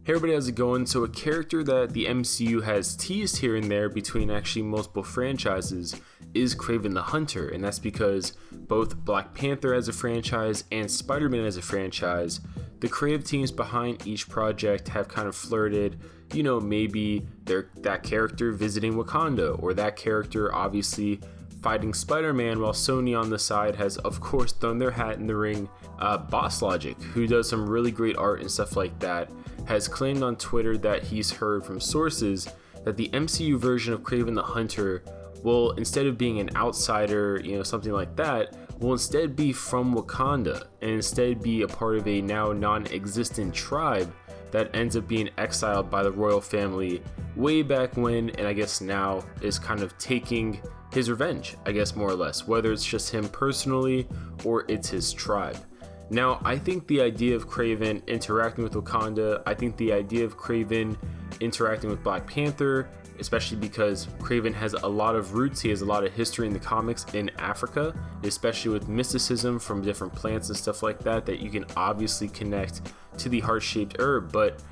Hey everybody, how's it going? So a character that the MCU has teased here and there between actually multiple franchises is Kraven the Hunter, and that's because both Black Panther as a franchise and Spider-Man as a franchise, the creative teams behind each project have kind of flirted, maybe that character visiting Wakanda, or that character obviously fighting Spider-Man, while Sony on the side has of course thrown their hat in the ring. Boss Logic, who does some really great art and stuff like that, has claimed on Twitter that he's heard from sources that the MCU version of Kraven the Hunter will, instead of being an outsider, something like that, will instead be from Wakanda and instead be a part of a now non-existent tribe that ends up being exiled by the royal family way back when, and I guess now is kind of taking his revenge, I guess, more or less, whether it's just him personally or it's his tribe. Now, I think the idea of Kraven interacting with Wakanda, I think the idea of Kraven interacting with Black Panther, especially because Kraven has a lot of roots, he has a lot of history in the comics in Africa, especially with mysticism from different plants and stuff like that, that you can obviously connect to the heart-shaped herb. But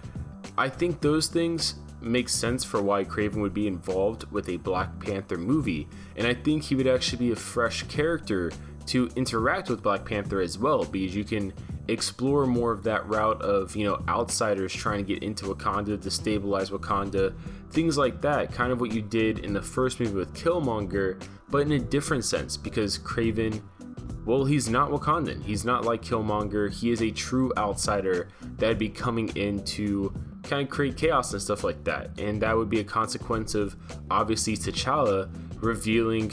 I think those things make sense for why Kraven would be involved with a Black Panther movie, and I think he would actually be a fresh character to interact with Black Panther as well, because you can explore more of that route of, outsiders trying to get into Wakanda, destabilize Wakanda, things like that, kind of what you did in the first movie with Killmonger, but in a different sense, because Kraven, well, he's not Wakandan, he's not like Killmonger, he is a true outsider that'd be coming in to kind of create chaos and stuff like that, and that would be a consequence of, obviously, T'Challa revealing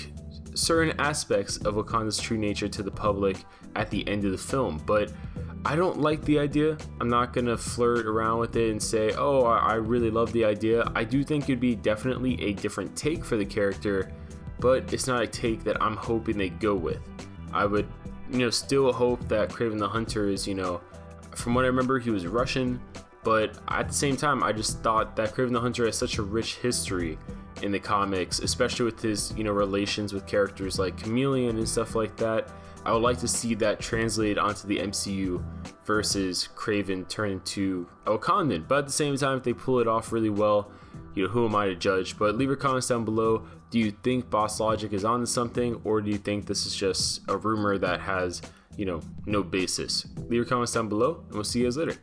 certain aspects of Wakanda's true nature to the public at the end of the film. But I don't like the idea. I'm not gonna flirt around with it and say, oh, I really love the idea. I do think it'd be definitely a different take for the character, but it's not a take that I'm hoping they go with. I would, still hope that Kraven the Hunter is, from what I remember, he was Russian, but at the same time, I just thought that Kraven the Hunter has such a rich history in the comics, especially with his, relations with characters like Chameleon and stuff like that. I would like to see that translated onto the MCU versus Kraven turn into a Wakandan. But at the same time, if they pull it off really well, who am I to judge? But leave your comments down below. Do you think Boss Logic is onto something, or do you think this is just a rumor that has, no basis? Leave your comments down below, and we'll see you guys later.